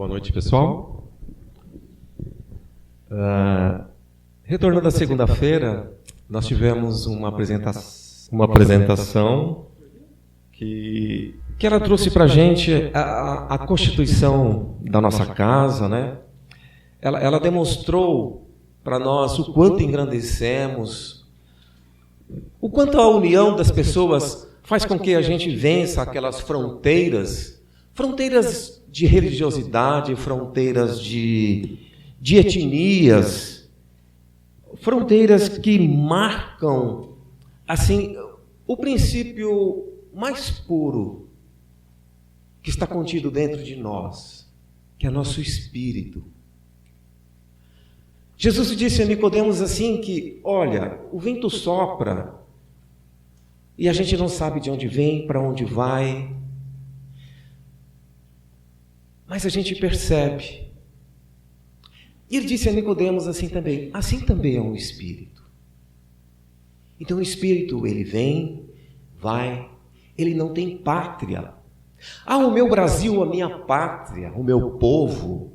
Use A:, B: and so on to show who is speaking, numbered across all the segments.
A: Boa noite, pessoal. Retornando à segunda-feira, nós tivemos uma apresentação que ela trouxe para a gente a constituição da nossa casa, né? Ela demonstrou para nós o quanto engrandecemos, o quanto a união das pessoas faz com que a gente vença aquelas fronteiras de religiosidade, fronteiras de etnias, fronteiras que marcam assim o princípio mais puro que está contido dentro de nós, que é nosso espírito. Jesus disse a Nicodemos assim que, olha, o vento sopra e a gente não sabe de onde vem, para onde vai, mas a gente percebe. E ele disse a Nicodemos assim também é um espírito. Então o espírito, ele vem, vai, ele não tem pátria. O meu Brasil, a minha pátria, o meu povo.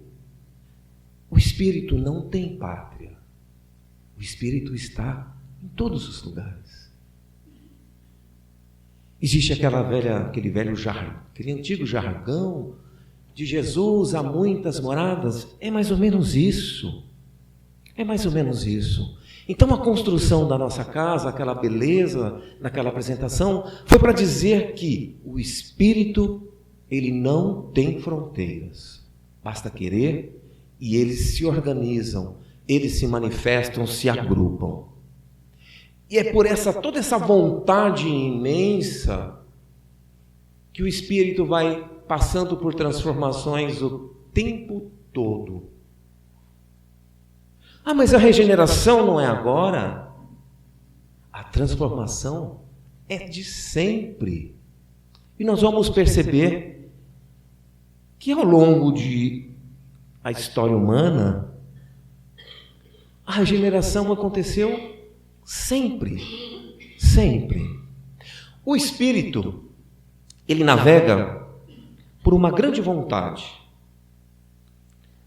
A: O espírito não tem pátria. O espírito está em todos os lugares. Existe aquele antigo jargão de Jesus há muitas moradas. É mais ou menos isso. É mais ou menos isso. Então a construção da nossa casa, aquela beleza naquela apresentação, foi para dizer que o espírito, ele não tem fronteiras. Basta querer e eles se organizam, eles se manifestam, se agrupam. E é por toda essa vontade imensa que o espírito vai passando por transformações o tempo todo. Mas a regeneração não é agora. A transformação é de sempre. E nós vamos perceber que ao longo da história humana, a regeneração aconteceu sempre. Sempre. O espírito, ele navega por uma grande vontade.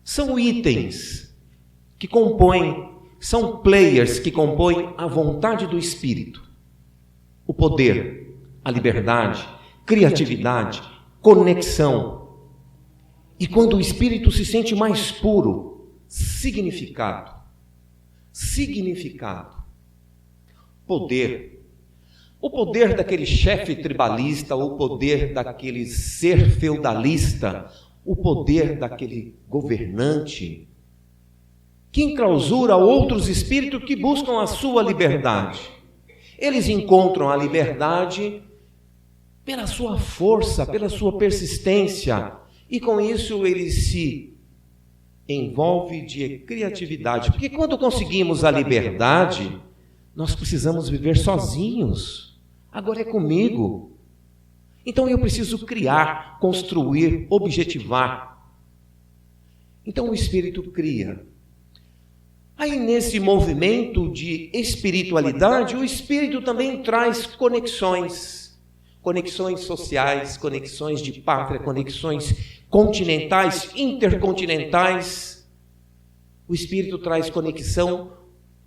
A: São itens que compõem, são players que compõem a vontade do espírito. O poder, a liberdade, criatividade, conexão. E quando o espírito se sente mais puro, significado. Poder. O poder daquele chefe tribalista, o poder daquele ser feudalista, o poder daquele governante que enclausura outros espíritos que buscam a sua liberdade. Eles encontram a liberdade pela sua força, pela sua persistência, e com isso eles se envolvem de criatividade. Porque quando conseguimos a liberdade, nós precisamos viver sozinhos. Agora é comigo. Então eu preciso criar, construir, objetivar. Então o espírito cria. Aí nesse movimento de espiritualidade, o espírito também traz conexões. Conexões sociais, conexões de pátria, conexões continentais, intercontinentais. O espírito traz conexão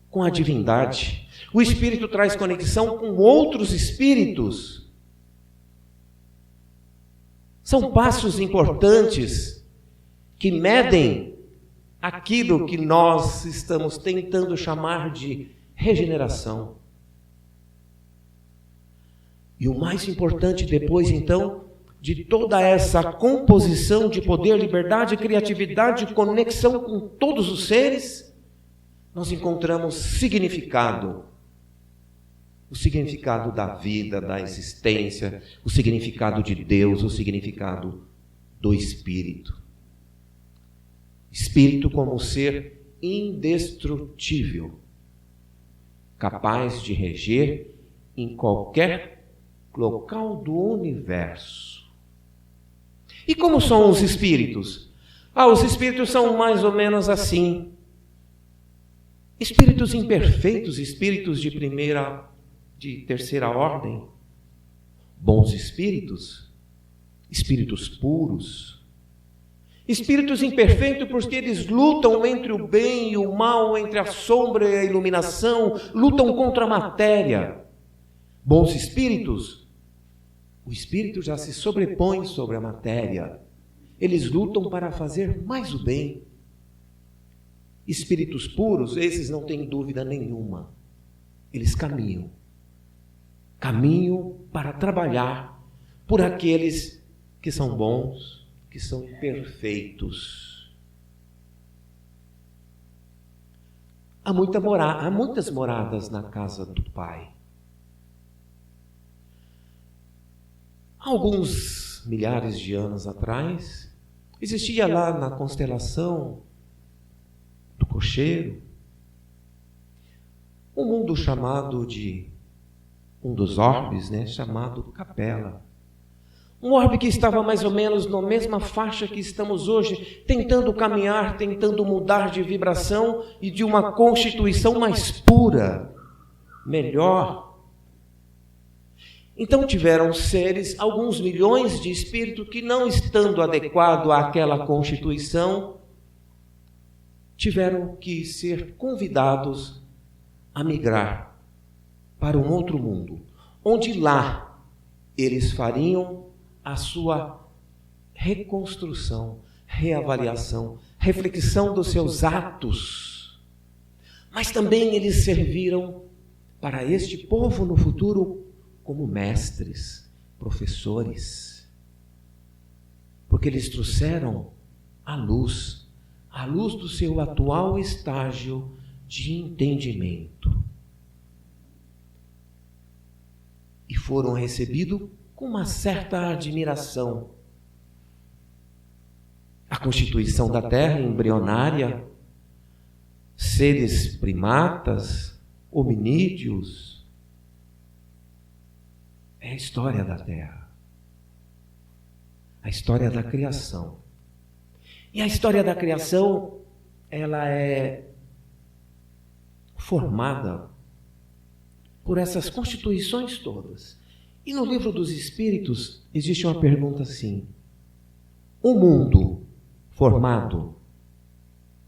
A: com a divindade. O espírito traz conexão com outros espíritos. São passos importantes que medem aquilo que nós estamos tentando chamar de regeneração. E o mais importante depois, então, de toda essa composição de poder, liberdade, criatividade, conexão com todos os seres, nós encontramos significado. O significado da vida, da existência, o significado de Deus, o significado do Espírito. Espírito como ser indestrutível, capaz de reger em qualquer local do universo. E como são os espíritos? Os espíritos são mais ou menos assim. Espíritos imperfeitos, espíritos de terceira ordem, bons espíritos, espíritos puros, Espíritos imperfeitos porque eles lutam entre o bem e o mal, entre a sombra e a iluminação, lutam contra a matéria. Bons espíritos, o espírito já se sobrepõe sobre a matéria. Eles lutam para fazer mais o bem. Espíritos puros, esses não têm dúvida nenhuma. Eles caminham para trabalhar por aqueles que são bons, que são perfeitos. Há muitas moradas na casa do Pai. Há alguns milhares de anos atrás, existia lá na constelação do Cocheiro um mundo chamado de um dos orbes, chamado Capela. Um orbe que estava mais ou menos na mesma faixa que estamos hoje, tentando caminhar, tentando mudar de vibração e de uma constituição mais pura, melhor. Então tiveram seres, alguns milhões de espíritos que, não estando adequado àquela constituição, tiveram que ser convidados a migrar para um outro mundo, onde lá eles fariam a sua reconstrução, reavaliação, reflexão dos seus atos. Mas também eles serviram para este povo no futuro como mestres, professores, porque eles trouxeram a luz do seu atual estágio de entendimento. E foram recebidos com uma certa admiração. A constituição da Terra embrionária, seres primatas, hominídeos, é a história da Terra, a história da criação. E a história da criação, ela é formada por essas constituições todas. E no livro dos Espíritos existe uma pergunta assim: o mundo formado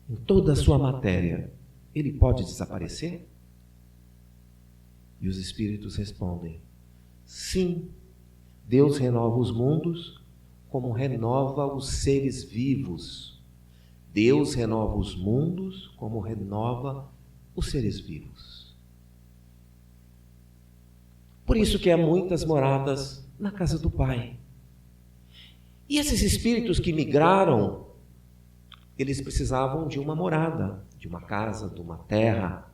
A: em toda a sua matéria, ele pode desaparecer? E os Espíritos respondem: sim, Deus renova os mundos como renova os seres vivos. Deus renova os mundos como renova os seres vivos. Por isso que há muitas moradas na casa do Pai. E esses espíritos que migraram, eles precisavam de uma morada, de uma casa, de uma terra.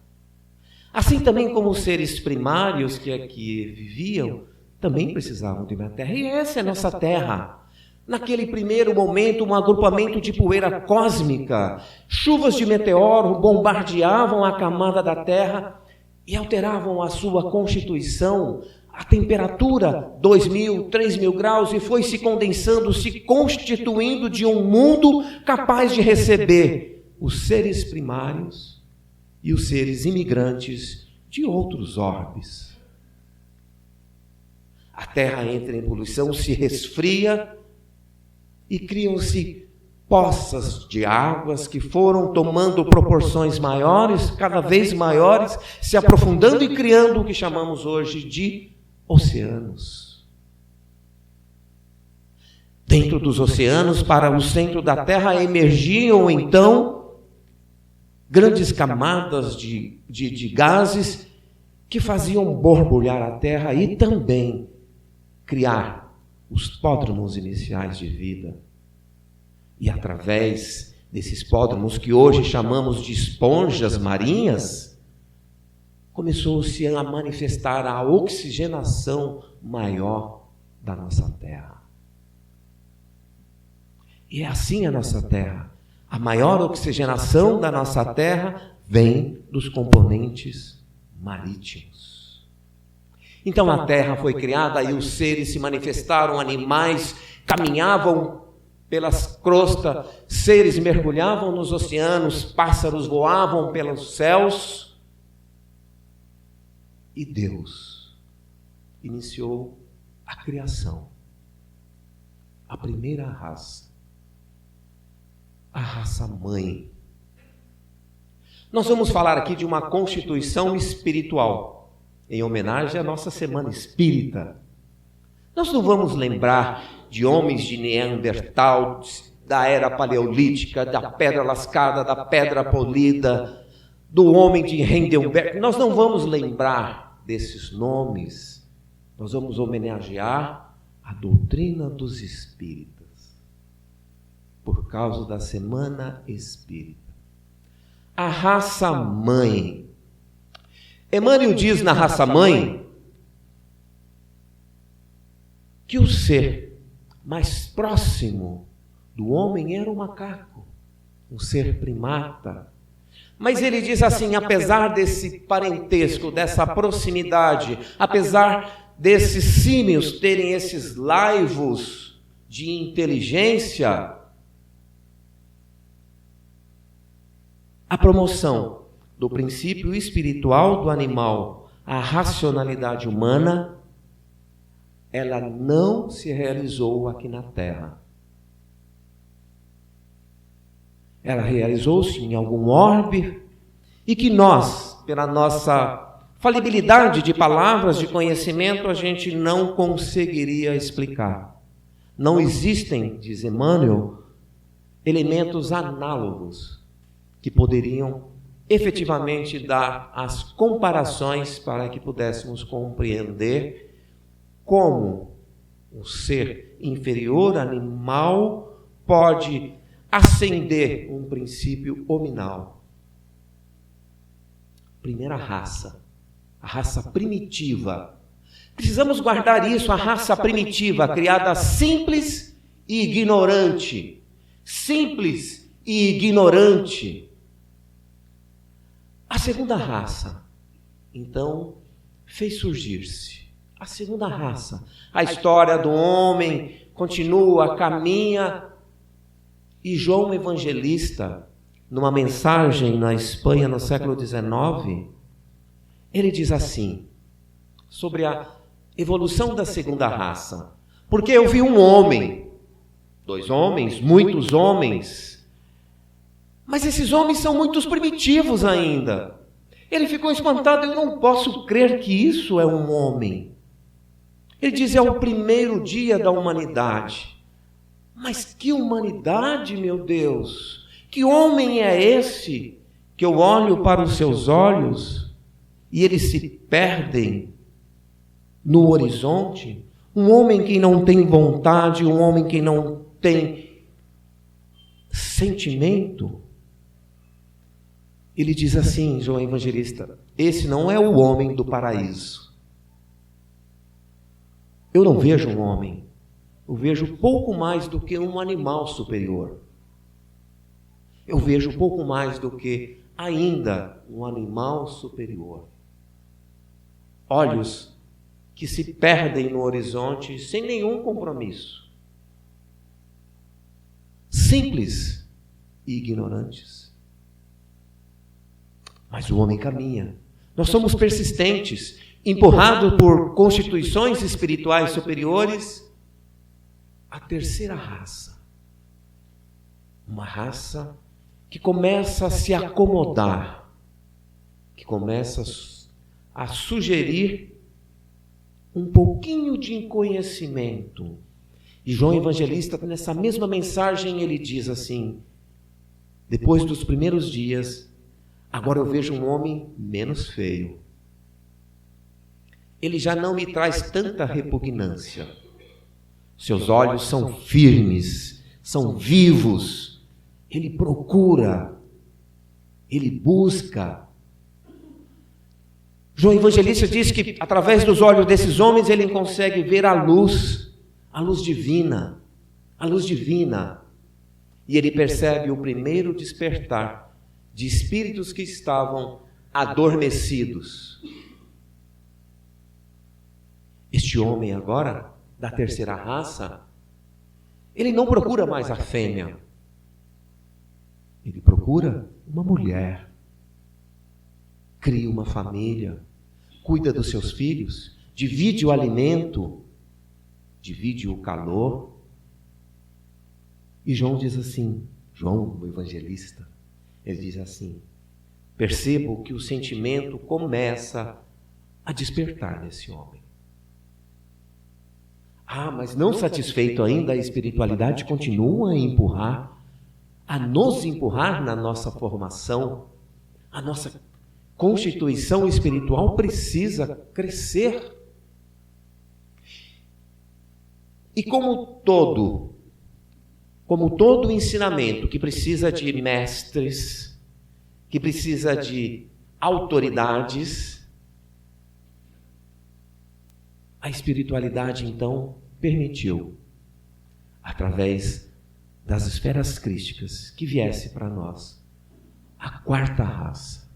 A: Assim também como os seres primários que aqui viviam, também precisavam de uma terra. E essa é a nossa terra. Naquele primeiro momento, um agrupamento de poeira cósmica, chuvas de meteoro bombardeavam a camada da terra e alteravam a sua constituição, a temperatura, 2.000, 3.000 graus, e foi se condensando, se constituindo de um mundo capaz de receber os seres primários e os seres imigrantes de outros orbes. A Terra entra em poluição, se resfria e criam-se poças de águas que foram tomando proporções maiores, cada vez maiores, se aprofundando e criando o que chamamos hoje de oceanos. Dentro dos oceanos, para o centro da Terra, emergiam então grandes camadas de gases que faziam borbulhar a Terra e também criar os pródromos iniciais de vida. E através desses pródromos, que hoje chamamos de esponjas marinhas, começou-se a manifestar a oxigenação maior da nossa Terra. E é assim a nossa Terra. A maior oxigenação da nossa Terra vem dos componentes marítimos. Então a Terra foi criada e os seres se manifestaram, animais caminhavam pelas crostas, seres mergulhavam nos oceanos, pássaros voavam pelos céus. E Deus iniciou a criação, a primeira raça. raça mãe. Nós vamos falar aqui de uma constituição espiritual, em homenagem à nossa Semana Espírita. Nós não vamos lembrar de homens de Neandertal, da era paleolítica, da pedra lascada, da pedra polida, do homem de Heidelberg. Nós não vamos lembrar desses nomes. Nós vamos homenagear a doutrina dos espíritas, por causa da Semana Espírita. A raça mãe. Emmanuel diz na raça mãe que o ser mais próximo do homem era o macaco, um ser primata. Mas ele diz assim, apesar desse parentesco, dessa proximidade, apesar desses símios terem esses laivos de inteligência, a promoção do princípio espiritual do animal à racionalidade humana, ela não se realizou aqui na Terra. Ela realizou-se em algum orbe e que nós, pela nossa falibilidade de palavras, de conhecimento, a gente não conseguiria explicar. Não existem, diz Emmanuel, elementos análogos que poderiam efetivamente dar as comparações para que pudéssemos compreender como um ser inferior, animal, pode ascender um princípio hominal. Primeira raça, a raça primitiva. Precisamos guardar isso, a raça primitiva, criada simples e ignorante. Simples e ignorante. A segunda raça, então, fez surgir-se. A segunda raça. A história do homem continua, caminha. E João Evangelista, numa mensagem na Espanha no século XIX, ele diz assim, sobre a evolução da segunda raça. Porque eu vi um homem, 2 homens, muitos homens, mas esses homens são muito primitivos ainda. Ele ficou espantado, eu não posso crer que isso é um homem. Ele diz, é o primeiro dia da humanidade. Mas que humanidade, meu Deus! Que homem é esse que eu olho para os seus olhos e eles se perdem no horizonte? Um homem que não tem vontade, um homem que não tem sentimento. Ele diz assim, João Evangelista, esse não é o homem do paraíso. Eu não vejo um homem. Eu vejo pouco mais do que um animal superior. Eu vejo pouco mais do que ainda um animal superior. Olhos que se perdem no horizonte sem nenhum compromisso. Simples e ignorantes. Mas o homem caminha. Nós somos persistentes, empurrados por constituições espirituais superiores. A terceira raça, uma raça que começa a se acomodar, que começa a sugerir um pouquinho de conhecimento. E João Evangelista, nessa mesma mensagem, ele diz assim, depois dos primeiros dias, agora eu vejo um homem menos feio. Ele já não me traz tanta repugnância. Seus olhos são firmes, são vivos. Ele procura, ele busca. João Evangelista diz que através dos olhos desses homens ele consegue ver a luz divina, a luz divina. E ele percebe o primeiro despertar de espíritos que estavam adormecidos. Este homem agora, da terceira raça, ele não procura mais a fêmea. Ele procura uma mulher. Cria uma família, cuida dos seus filhos, divide o alimento, divide o calor. E João diz assim, João, o evangelista, ele diz assim: percebo que o sentimento começa a despertar nesse homem. Mas não satisfeito ainda, a espiritualidade continua a nos empurrar na nossa formação. A nossa constituição espiritual precisa crescer. E como todo ensinamento que precisa de mestres, que precisa de autoridades, a espiritualidade então permitiu, através das esferas crísticas, que viesse para nós a quarta raça.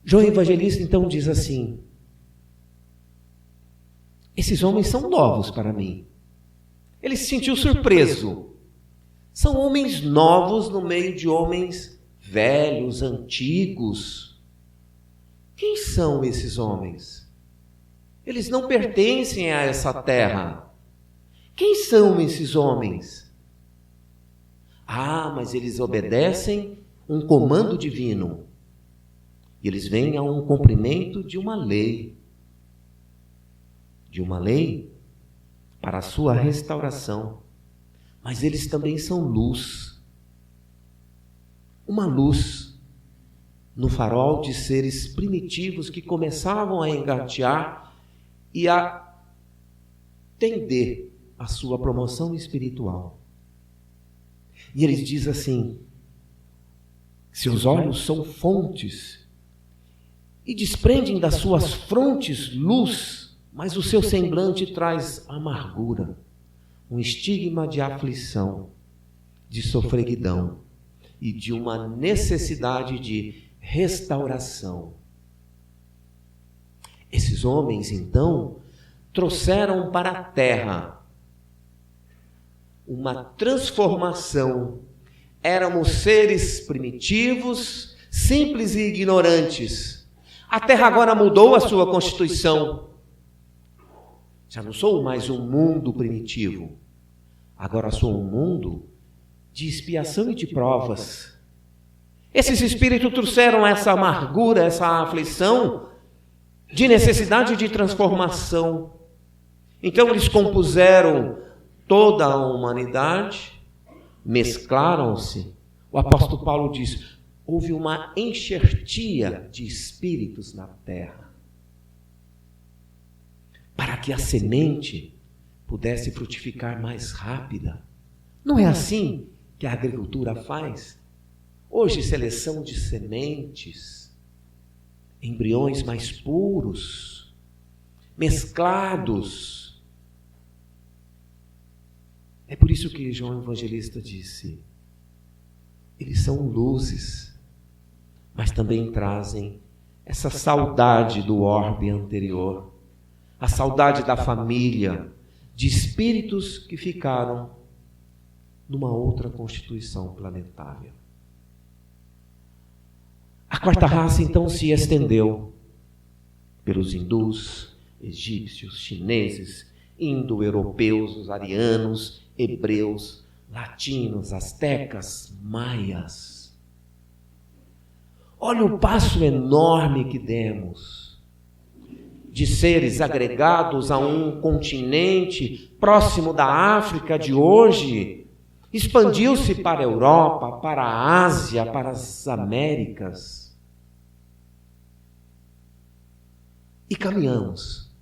A: João Evangelista então diz assim: esses homens são novos para mim. Ele se sentiu surpreso. São homens novos no meio de homens velhos, antigos. Quem são esses homens? Eles não pertencem a essa terra. Quem são esses homens? Mas eles obedecem um comando divino. E eles vêm a um cumprimento de uma lei. De uma lei para a sua restauração. Mas eles também são luz. Uma luz no farol de seres primitivos que começavam a engatear e a tender a sua promoção espiritual. E eles dizem assim: seus olhos são fontes e desprendem das suas frontes luz, mas o seu semblante traz amargura, um estigma de aflição, de sofreguidão e de uma necessidade de restauração. Esses homens, então, trouxeram para a terra uma transformação. Éramos seres primitivos, simples e ignorantes. A terra agora mudou a sua constituição. Já não sou mais um mundo primitivo. Agora sou um mundo de expiação e de provas. Esses espíritos trouxeram essa amargura, essa aflição, de necessidade de transformação. Então eles compuseram toda a humanidade, mesclaram-se. O apóstolo Paulo diz: houve uma enxertia de espíritos na terra, para que a semente pudesse frutificar mais rápida. Não é assim que a agricultura faz? Hoje, seleção de sementes, embriões mais puros, mesclados. É por isso que João Evangelista disse: eles são luzes, mas também trazem essa saudade do orbe anterior, a saudade da família, de espíritos que ficaram numa outra constituição planetária. A quarta raça então se estendeu pelos hindus, egípcios, chineses, indo-europeus, os arianos, hebreus, latinos, astecas, maias. Olha o passo enorme que demos de seres agregados a um continente próximo da África de hoje, expandiu-se para a Europa, para a Ásia, para as Américas. E caminhamos,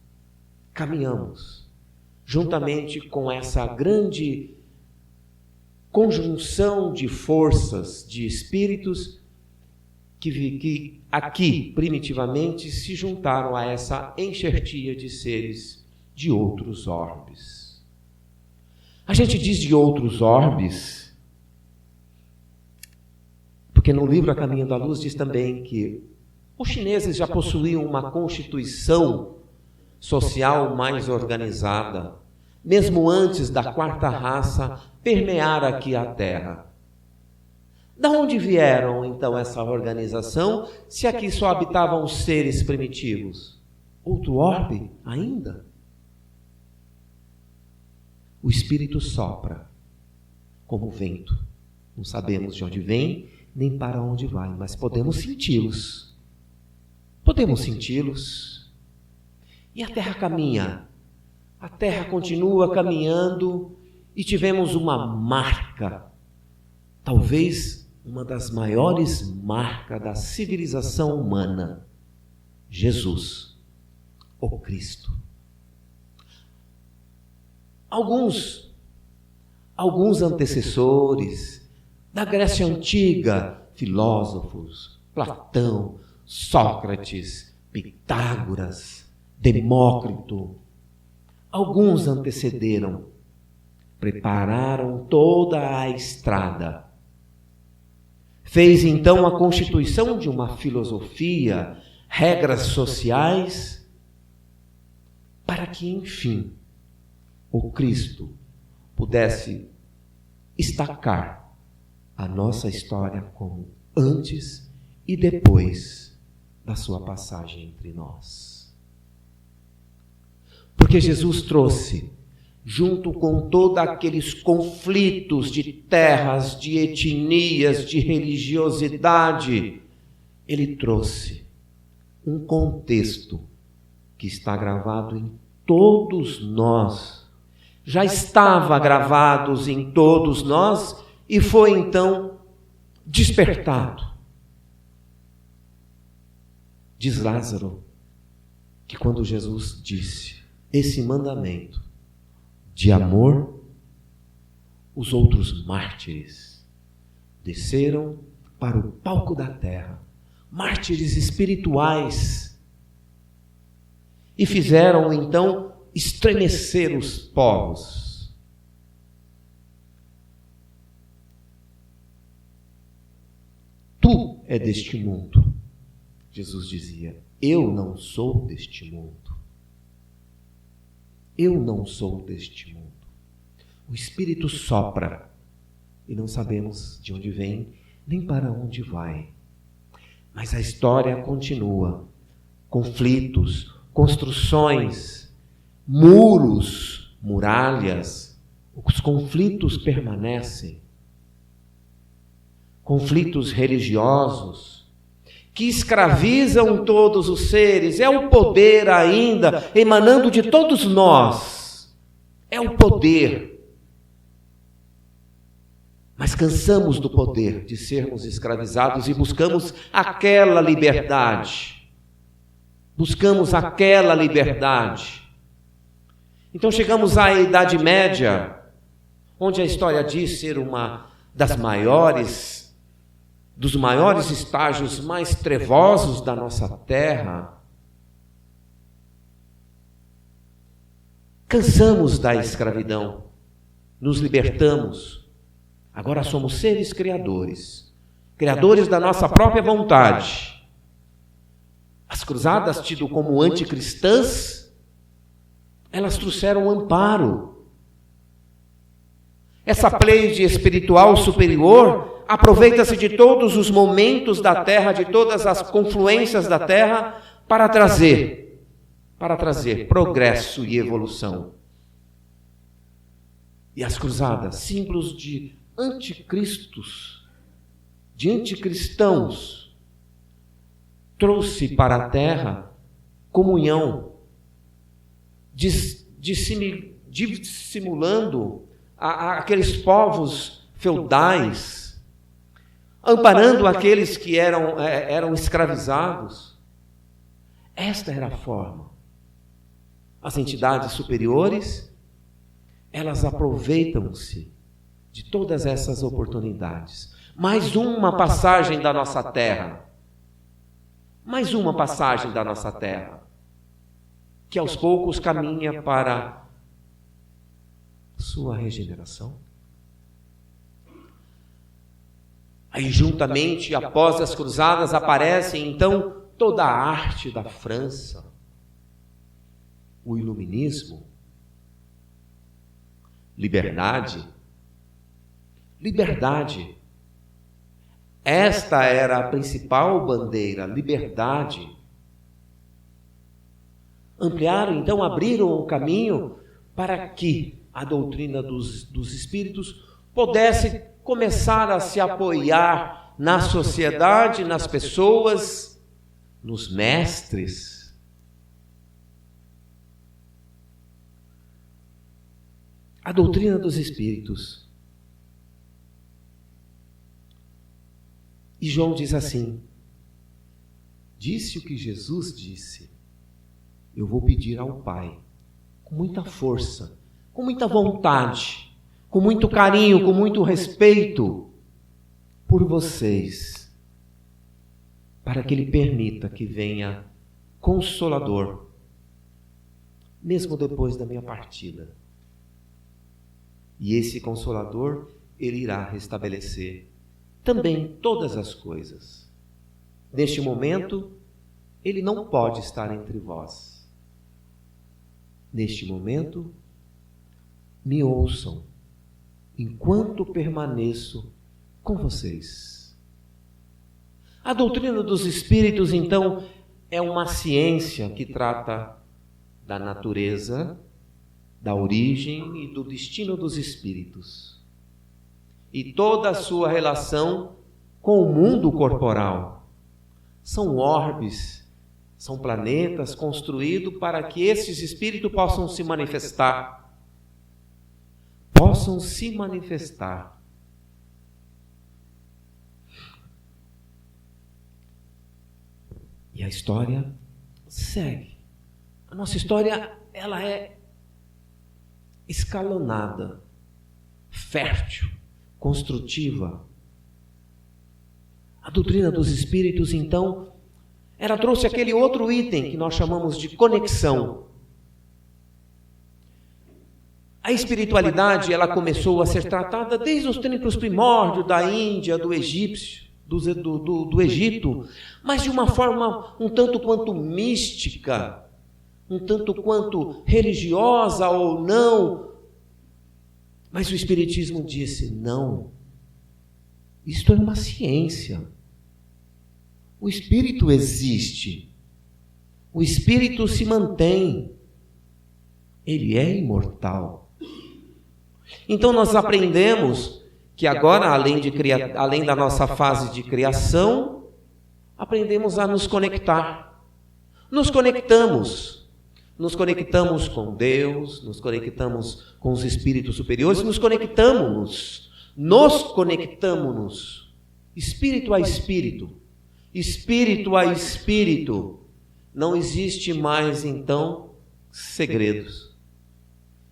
A: juntamente com essa grande conjunção de forças, de espíritos, que aqui, primitivamente, se juntaram a essa enxertia de seres de outros orbes. A gente diz de outros orbes, porque no livro A Caminho da Luz diz também que os chineses já possuíam uma constituição social mais organizada, mesmo antes da quarta raça permear aqui a Terra. Da onde vieram, então, essa organização, se aqui só habitavam os seres primitivos? Outro orbe ainda? O Espírito sopra como o vento. Não sabemos de onde vem, nem para onde vai, mas podemos senti-los. Podemos senti-los. E a terra caminha. A terra continua caminhando e tivemos uma marca, talvez uma das maiores marcas da civilização humana, Jesus, o Cristo. Alguns antecessores da Grécia Antiga, filósofos, Platão, Sócrates, Pitágoras, Demócrito, alguns antecederam, prepararam toda a estrada. Fez então a constituição de uma filosofia, regras sociais, para que, enfim, o Cristo pudesse destacar a nossa história como antes e depois da sua passagem entre nós. Porque Jesus trouxe, junto com todos aqueles conflitos de terras, de etnias, de religiosidade, ele trouxe um contexto que está gravado em todos nós, já estava gravados em todos nós e foi então despertado. Diz Lázaro que quando Jesus disse esse mandamento de amor, os outros mártires desceram para o palco da terra, mártires espirituais, e fizeram então estremecer os povos. Tu é deste mundo, Jesus dizia, eu não sou deste mundo. Eu não sou deste mundo. O Espírito sopra e não sabemos de onde vem nem para onde vai. Mas a história continua. Conflitos, construções, muros, muralhas. Os conflitos permanecem. Conflitos religiosos que escravizam todos os seres, é o poder ainda emanando de todos nós, é o poder. Mas cansamos do poder de sermos escravizados e buscamos aquela liberdade. Buscamos aquela liberdade. Então chegamos à Idade Média, onde a história diz ser uma das maiores, dos maiores estágios mais trevosos da nossa terra. Cansamos da escravidão, nos libertamos. Agora somos seres criadores, criadores da nossa própria vontade. As cruzadas, tido como anticristãs, elas trouxeram amparo. Essa pleiade espiritual superior aproveita-se de todos os momentos da terra, de todas as confluências da terra, para trazer progresso e evolução. E as cruzadas, símbolos de anticristos, de anticristãos, trouxe para a terra comunhão, dissimulando aqueles povos feudais, amparando aqueles que eram escravizados. Esta era a forma. As entidades superiores, elas aproveitam-se de todas essas oportunidades. Mais uma passagem da nossa terra. Mais uma passagem da nossa terra, que aos poucos caminha para sua regeneração. Aí, juntamente, após as cruzadas, aparece, então, toda a arte da França, o iluminismo, liberdade. Esta era a principal bandeira, liberdade. Ampliaram, então, abriram o caminho para que a doutrina dos espíritos pudesse começar a se apoiar na sociedade, nas pessoas, nos mestres. A doutrina dos espíritos. E João diz assim: disse o que Jesus disse, eu vou pedir ao Pai, com muita força, com muita vontade, com muito carinho, com muito respeito por vocês, para que Ele permita que venha Consolador, mesmo depois da minha partida. E esse Consolador, Ele irá restabelecer também todas as coisas. Neste momento, Ele não pode estar entre vós. Neste momento, me ouçam, enquanto permaneço com vocês. A doutrina dos Espíritos, então, é uma ciência que trata da natureza, da origem e do destino dos espíritos. E toda a sua relação com o mundo corporal. São orbes, são planetas construídos para que esses espíritos possam se manifestar. Possam se manifestar. E a história segue. A nossa história, ela é escalonada, fértil, construtiva. A doutrina dos espíritos, então, ela trouxe aquele outro item que nós chamamos de conexão. A espiritualidade, ela começou a ser tratada desde os tempos primórdios da Índia, do egípcio, do Egito, mas de uma forma um tanto quanto mística, um tanto quanto religiosa ou não. Mas o Espiritismo disse: não, isto é uma ciência. O Espírito existe, o Espírito se mantém, ele é imortal. Então nós aprendemos que agora, além da nossa fase de criação, aprendemos a nos conectar. Nos conectamos com Deus, nos conectamos com os espíritos superiores, nos conectamos, espírito a espírito, espírito a espírito. Não existe mais, então, segredos.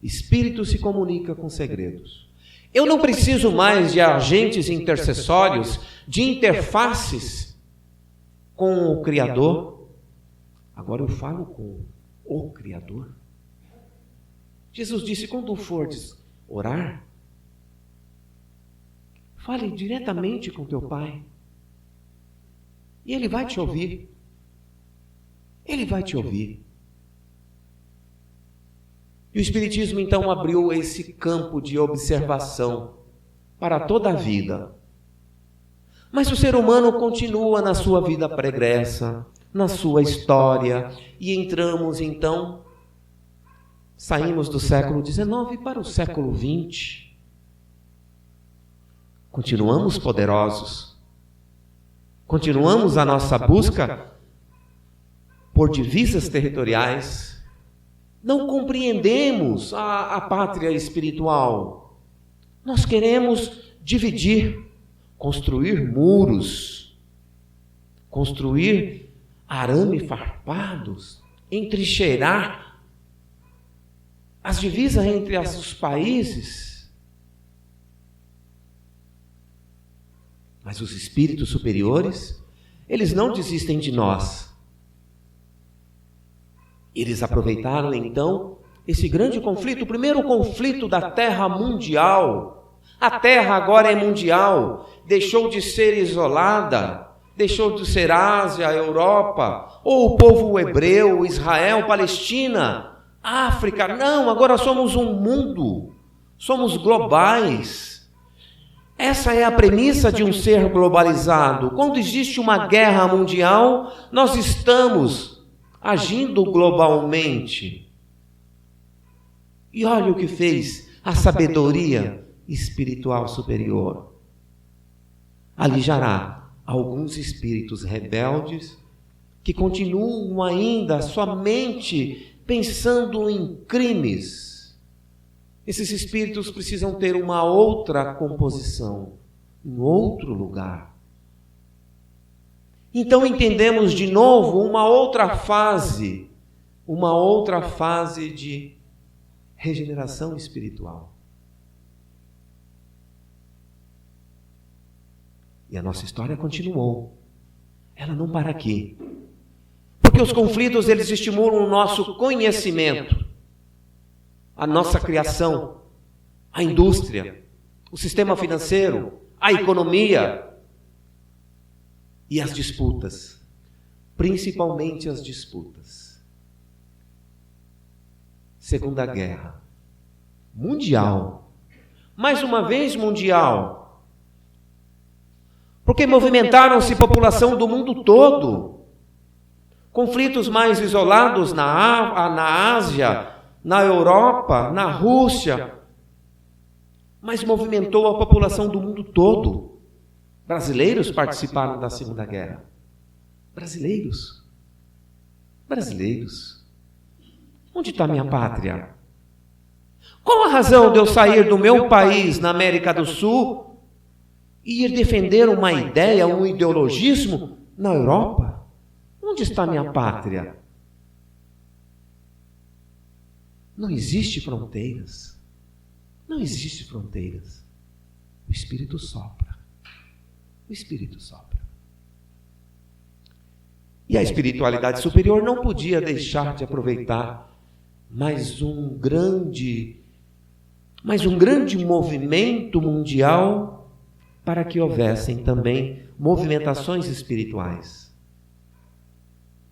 A: Espírito se comunica com segredos. Eu não preciso mais de agentes intercessórios, de interfaces com o Criador. Agora eu falo com o Criador. Jesus disse: quando fordes orar, fale diretamente com teu Pai. E Ele vai te ouvir. Ele vai te ouvir. E o Espiritismo, então, abriu esse campo de observação para toda a vida. Mas o ser humano continua na sua vida pregressa, na sua história, e entramos, então, saímos do século XIX para o século XX. Continuamos poderosos. Continuamos a nossa busca por divisas territoriais. Não compreendemos a pátria espiritual. Nós queremos dividir, construir muros, construir arame farpados, entrincheirar as divisas entre os países. Mas os espíritos superiores, eles não desistem de nós. Eles aproveitaram, então, esse grande conflito, o primeiro conflito da Terra mundial. A Terra agora é mundial, deixou de ser isolada, deixou de ser Ásia, Europa, ou o povo hebreu, Israel, Palestina, África. Não, agora somos um mundo, somos globais. Essa é a premissa de um ser globalizado. Quando existe uma guerra mundial, nós estamos agindo globalmente. E olha o que fez a sabedoria espiritual superior. Alijará alguns espíritos rebeldes que continuam ainda somente pensando em crimes. Esses espíritos precisam ter uma outra composição, um outro lugar. Então entendemos de novo uma outra fase de regeneração espiritual. E a nossa história continuou. Ela não para aqui. Porque os conflitos, eles estimulam o nosso conhecimento, a nossa criação, a indústria, o sistema financeiro, a economia e as disputas, principalmente as disputas. Segunda Guerra Mundial, mais uma vez mundial, porque movimentaram-se população do mundo todo. Conflitos mais isolados na Ásia, na Europa, na Rússia, mas movimentou a população do mundo todo. Brasileiros participaram da Segunda Guerra. Brasileiros. Onde está minha pátria? Qual a razão de eu sair do meu país, na América do Sul, e ir defender uma ideia, um ideologismo na Europa? Onde está minha pátria? Não existe fronteiras. Não existe fronteiras. O Espírito sopra. O Espírito sopra. E a espiritualidade superior não podia deixar de aproveitar mais um grande movimento mundial para que houvessem também movimentações espirituais.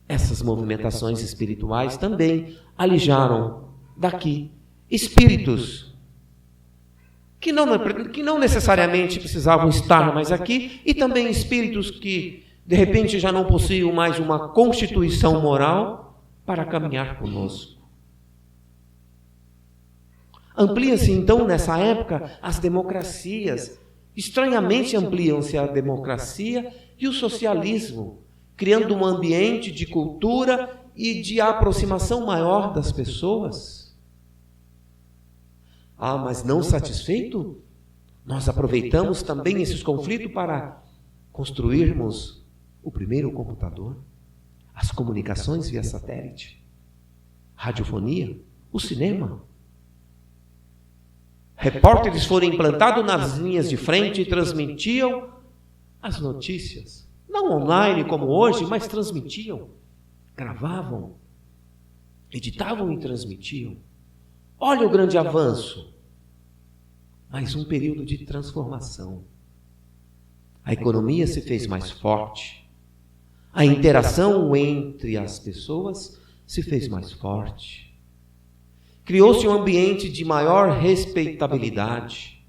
A: Essas movimentações espirituais também alijaram daqui espíritos que não necessariamente precisavam estar mais aqui, e também espíritos que de repente já não possuíam mais uma constituição moral para caminhar conosco. Amplia-se então nessa época as democracias. Estranhamente ampliam-se a democracia e o socialismo, criando um ambiente de cultura e de aproximação maior das pessoas. Mas não satisfeito, nós aproveitamos também esses conflitos para construirmos o primeiro computador, as comunicações via satélite, radiofonia, o cinema. Repórteres foram implantados nas linhas de frente e transmitiam as notícias. Não online como hoje, mas transmitiam, gravavam, editavam e transmitiam. Olha o grande avanço. Mais um período de transformação. A economia se fez mais forte. A interação entre as pessoas se fez mais forte. Criou-se um ambiente de maior respeitabilidade,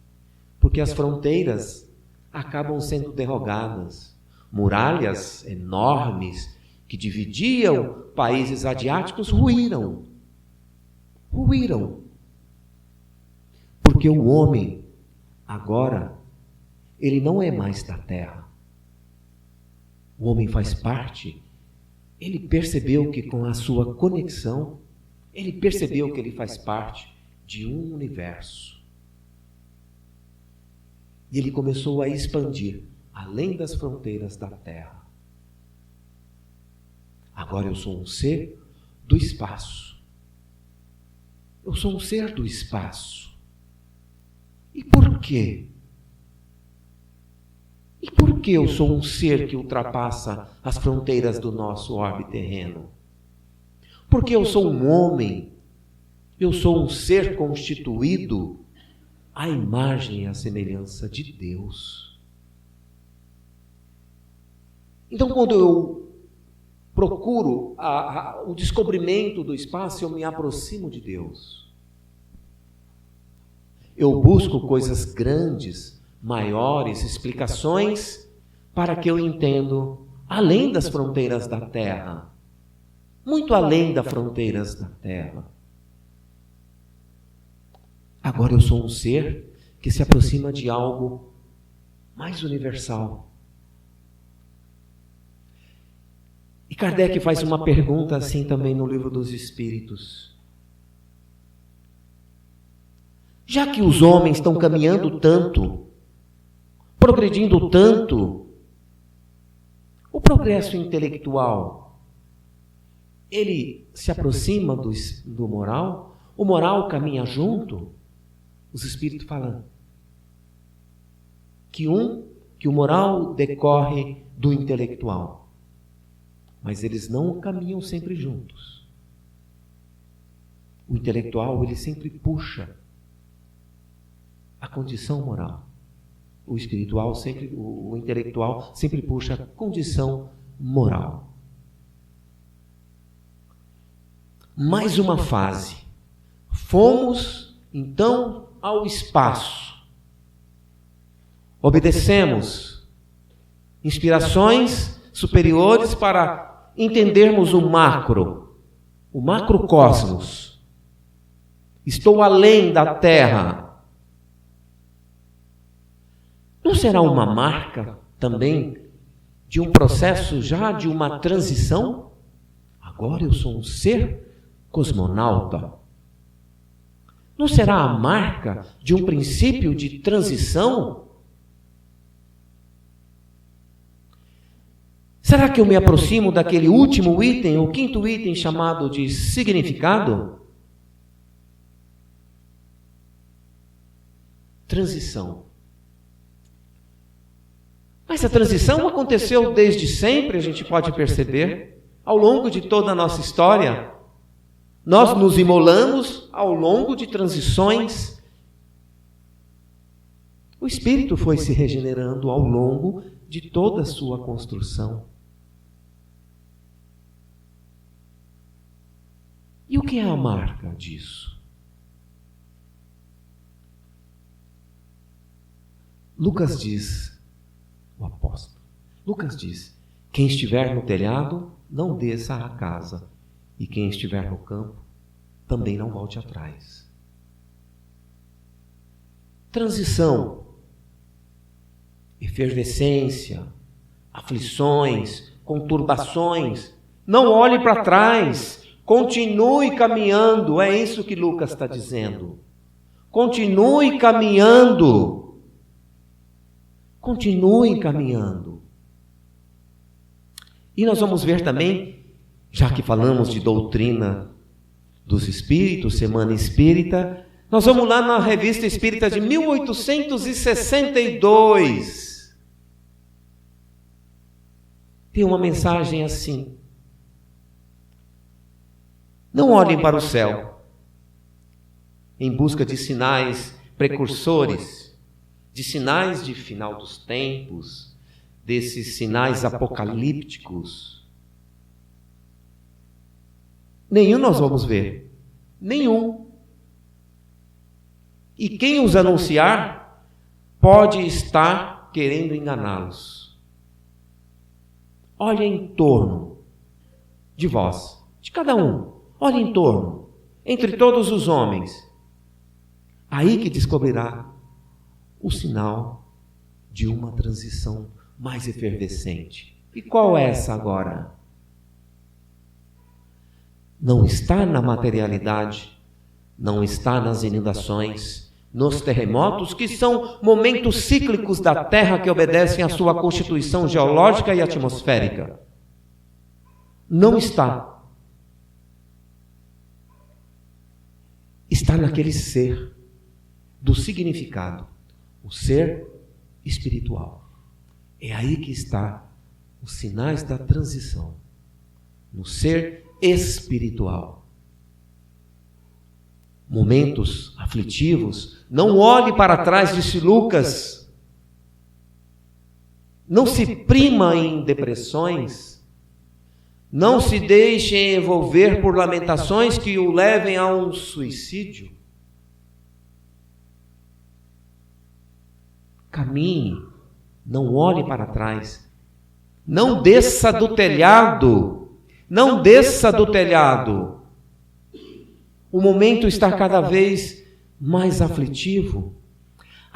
A: porque as fronteiras acabam sendo derrogadas. Muralhas enormes que dividiam países asiáticos ruíram. Porque o homem, agora, ele não é mais da terra. O homem faz parte. Ele percebeu que com a sua conexão, ele percebeu que ele faz parte de um universo. E ele começou a expandir além das fronteiras da terra. Agora eu sou um ser do espaço. Eu sou um ser do espaço. E por quê? E por que eu sou um ser que ultrapassa as fronteiras do nosso orbe terreno? Porque eu sou um homem, eu sou um ser constituído à imagem e à semelhança de Deus. Então, quando eu procuro o descobrimento do espaço, eu me aproximo de Deus. Eu busco coisas grandes, maiores, explicações, para que eu entenda além das fronteiras da Terra. Muito além das fronteiras da Terra. Agora eu sou um ser que que se aproxima de algo mais universal. E Kardec faz uma pergunta assim também no Livro dos Espíritos. Já que os homens estão caminhando tanto, progredindo tanto, o progresso intelectual, ele se aproxima do moral? O moral caminha junto? Os Espíritos falam que o moral decorre do intelectual. Mas eles não caminham sempre juntos. O intelectual, ele sempre puxa a condição moral. O intelectual sempre puxa a condição moral. Mais uma fase. Fomos, então, ao espaço. Obedecemos inspirações superiores para entendermos o macrocosmos. Estou além da Terra. Não será uma marca também de um processo já de uma transição? Agora eu sou um ser cosmonauta. Não será a marca de um princípio de transição? Será que eu me aproximo daquele último item, o quinto item chamado de significado? Transição. Mas a transição aconteceu desde sempre, a gente pode perceber, ao longo de toda a nossa história. Nós nos imolamos ao longo de transições. O espírito foi se regenerando ao longo de toda a sua construção. E o que é a marca disso? Lucas diz, o apóstolo, Lucas diz, quem estiver no telhado, não desça à casa, e quem estiver no campo, também não volte atrás. Transição, efervescência, aflições, conturbações. Não olhe para trás, continue caminhando, é isso que Lucas está dizendo. Continue caminhando. Continue caminhando. E nós vamos ver também, já que falamos de doutrina dos espíritos, Semana Espírita, nós vamos lá na Revista Espírita de 1862. Tem uma mensagem assim: não olhem para o céu em busca de sinais precursores, de sinais de final dos tempos, desses sinais apocalípticos. Nenhum nós vamos ver. Nenhum. E quem os anunciar pode estar querendo enganá-los. Olhe em torno de vós, de cada um. Olhe em torno, entre todos os homens. Aí que descobrirá o sinal de uma transição mais efervescente. E qual é essa agora? Não está na materialidade, não está nas inundações, nos terremotos, que são momentos cíclicos da Terra que obedecem à sua constituição geológica e atmosférica. Não está. Está naquele ser do significado, o ser espiritual. É aí que está os sinais da transição, no ser espiritual. Momentos aflitivos, não olhe para trás, disse Lucas. Não se prima em depressões, não se deixe envolver por lamentações que o levem a um suicídio. Caminhe, não olhe para trás. Não desça do telhado. Não desça do telhado. O momento está cada vez mais aflitivo.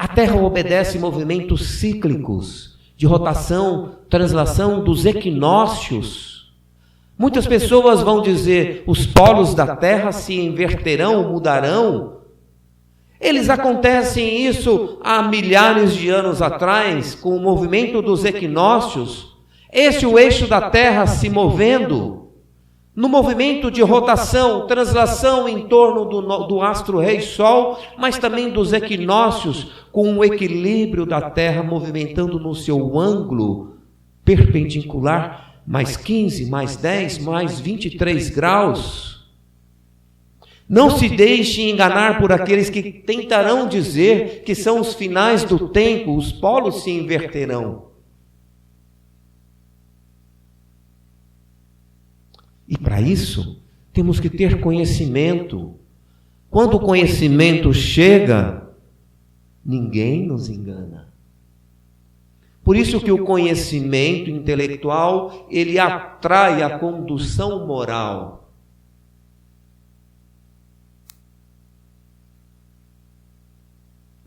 A: A Terra obedece movimentos cíclicos de rotação, translação dos equinócios. Muitas pessoas vão dizer, os polos da Terra se inverterão, mudarão. Eles acontecem isso há milhares de anos atrás, com o movimento dos equinócios. Esse é o eixo da Terra se movendo no movimento de rotação, translação em torno do astro-rei Sol, mas também dos equinócios, com o equilíbrio da Terra movimentando no seu ângulo perpendicular, mais 15, mais 10, mais 23 graus. Não se deixe enganar por aqueles que tentarão dizer que são os finais do tempo, os polos se inverterão. E para isso, temos que ter conhecimento. Quando o conhecimento chega, ninguém nos engana. Por isso que o conhecimento intelectual, ele atrai a condução moral.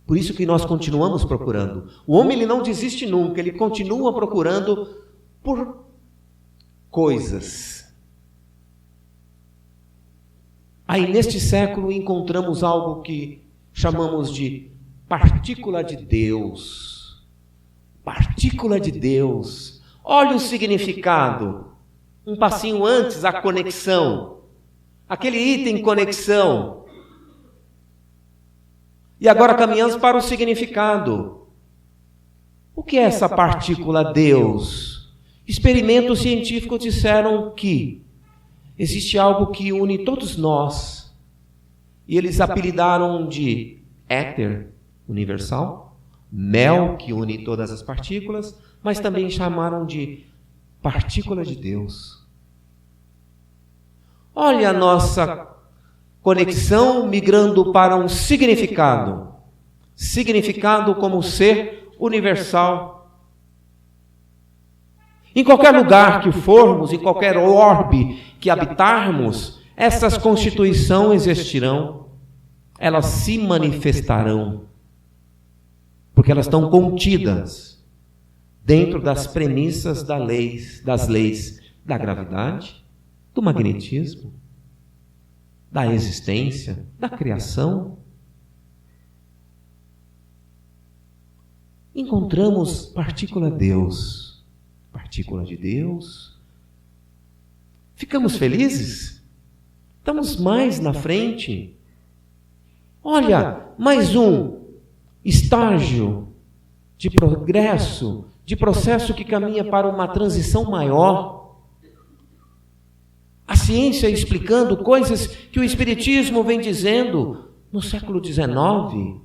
A: Por isso que nós continuamos procurando. O homem ele não desiste nunca, ele continua procurando por coisas. Aí, neste século, encontramos algo que chamamos de partícula de Deus. Partícula de Deus. Olha o significado. Um passinho antes, a conexão. Aquele item conexão. E agora caminhamos para o significado. O que é essa partícula Deus? Experimentos científicos disseram que existe algo que une todos nós, e eles apelidaram de éter universal, mel que une todas as partículas, mas também chamaram de partícula de Deus. Olha a nossa conexão migrando para um significado, significado como ser universal. Em qualquer lugar que formos, em qualquer orbe que habitarmos, essas constituições existirão, elas se manifestarão, porque elas estão contidas dentro das premissas das leis da gravidade, do magnetismo, da existência, da criação. Encontramos partícula Deus. Partícula de Deus. Ficamos felizes? Estamos mais na frente. Olha, mais um estágio de progresso, de processo que caminha para uma transição maior. A ciência explicando coisas que o Espiritismo vem dizendo no século XIX.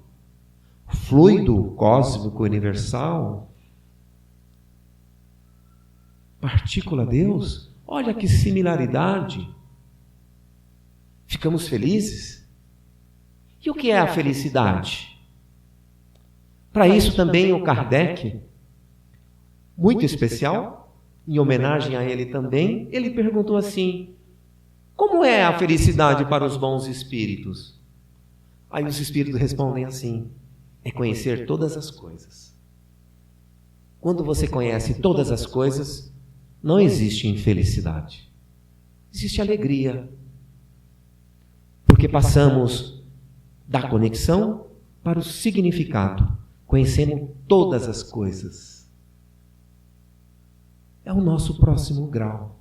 A: Fluido cósmico universal. Partícula Deus, olha que similaridade. Ficamos felizes? E o que é a felicidade? Para isso também o Kardec, muito especial, em homenagem a ele também, ele perguntou assim: como é a felicidade para os bons espíritos? Aí os espíritos respondem assim: é conhecer todas as coisas. Quando você conhece todas as coisas, não existe infelicidade, existe alegria, porque passamos da conexão para o significado, conhecemos todas as coisas. É o nosso próximo grau,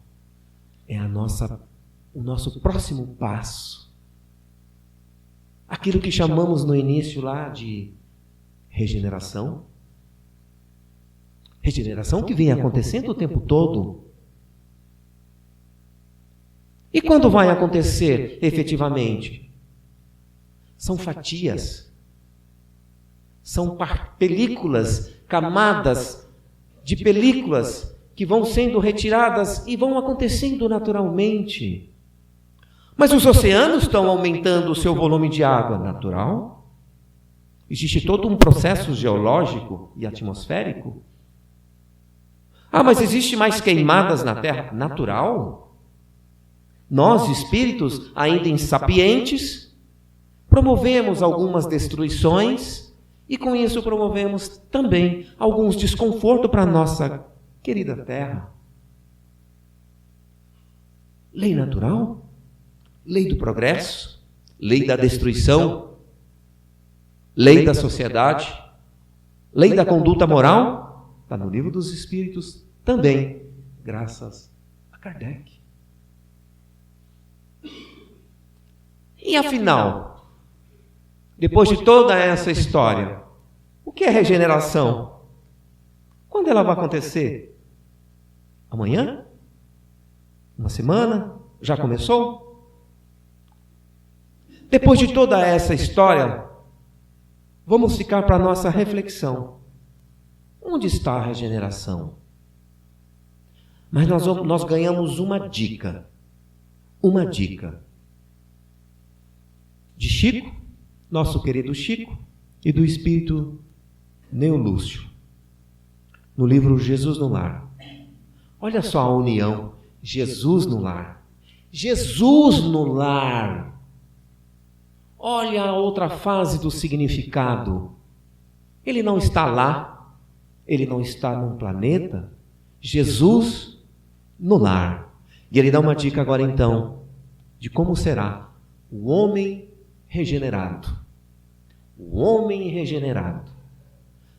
A: é o nosso próximo passo. Aquilo que chamamos no início lá de regeneração. Regeneração que vem acontecendo o tempo todo. E quando vai acontecer efetivamente? São fatias. São películas, camadas de películas que vão sendo retiradas e vão acontecendo naturalmente. Mas os oceanos estão aumentando o seu volume de água natural. Existe todo um processo geológico e atmosférico. Ah, mas existe mais queimadas na Terra? Natural? Nós, espíritos, ainda insapientes, promovemos algumas destruições E com isso promovemos também alguns desconfortos para a nossa querida terra. Lei natural? Lei do progresso? Lei da destruição? Lei da sociedade? Lei da conduta moral? Está no Livro dos Espíritos também, graças a Kardec. E afinal, depois de toda essa história, o que é regeneração? Quando ela vai acontecer? Amanhã? Uma semana? Já começou? Depois de toda essa história, vamos ficar para a nossa reflexão. Onde está a regeneração? Mas nós ganhamos uma dica. Uma dica. De Chico, nosso querido Chico, e do Espírito Neolúcio, no livro Jesus no Lar. Olha só a união, Jesus no lar. Jesus no lar. Olha a outra fase do significado. Ele não está lá, ele não está num planeta. Jesus no lar. E ele dá uma dica agora então, de como será o homem regenerado. O homem regenerado.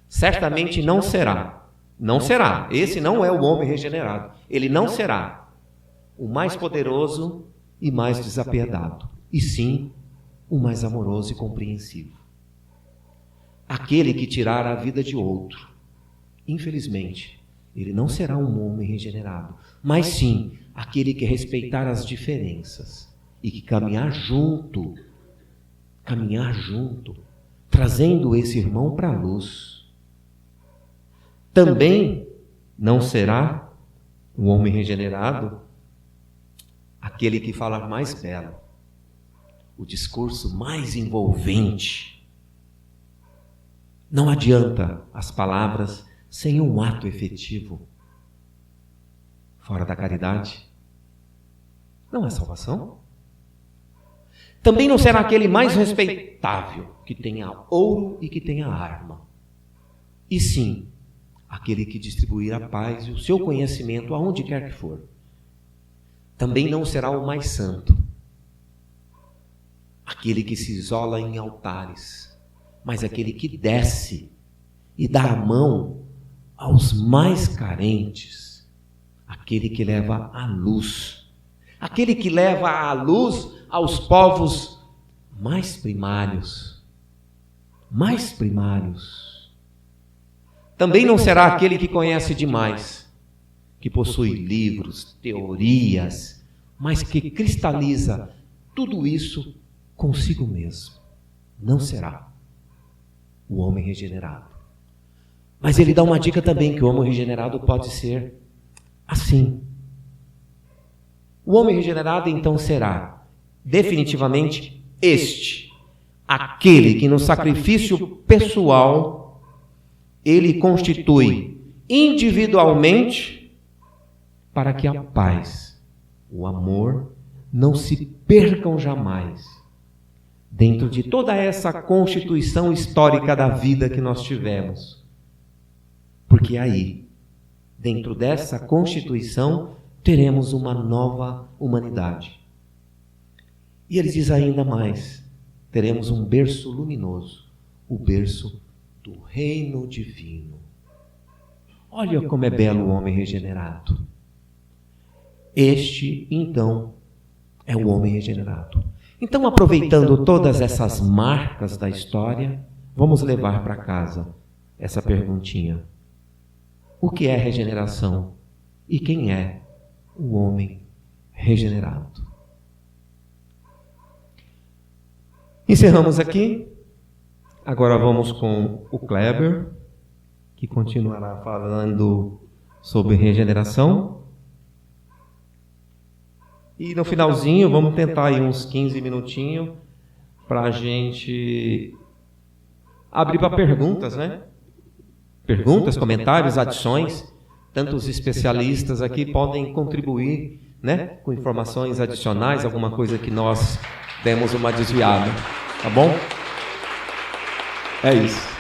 A: Certamente não será. Não será. Esse não é o homem regenerado. Ele não será o mais poderoso e mais desapiedado. E sim, o mais amoroso e compreensivo. Aquele que tirar a vida de outro. Infelizmente, ele não será um homem regenerado. Mas sim, aquele que respeitar as diferenças e que caminhar junto, trazendo esse irmão para a luz. Também não será o homem regenerado aquele que fala mais belo, o discurso mais envolvente. Não adianta as palavras sem um ato efetivo. Fora da caridade, não é salvação. Também não será aquele mais respeitável, que tenha ouro e que tenha arma. E sim, aquele que distribuir a paz e o seu conhecimento aonde quer que for. Também não será o mais santo, aquele que se isola em altares, mas aquele que desce e dá a mão aos mais carentes, aquele que leva a luz, aquele que leva a luz aos povos mais primários. Também não será aquele que conhece demais, que possui livros, teorias, mas que cristaliza tudo isso consigo mesmo. Não será o homem regenerado. Mas ele dá uma dica também, que o homem regenerado pode ser assim. O homem regenerado então será definitivamente aquele que no sacrifício pessoal ele constitui individualmente para que a paz, o amor não se percam jamais dentro de toda essa constituição histórica da vida que nós tivemos. Porque aí, dentro dessa constituição, teremos uma nova humanidade. E ele diz ainda mais, teremos um berço luminoso, o berço do reino divino. Olha como é belo o homem regenerado. Este, então, é o homem regenerado. Então, aproveitando todas essas marcas da história, vamos levar para casa essa perguntinha. O que é regeneração? E quem é o homem regenerado? Encerramos aqui. Agora vamos com o Kleber, que continuará falando sobre regeneração. E no finalzinho, vamos tentar aí uns 15 minutinhos para a gente abrir para perguntas, né? Perguntas, comentários, adições. Tanto os especialistas aqui podem contribuir, né? Com informações adicionais, alguma coisa que nós demos uma desviada. Tá bom? É isso.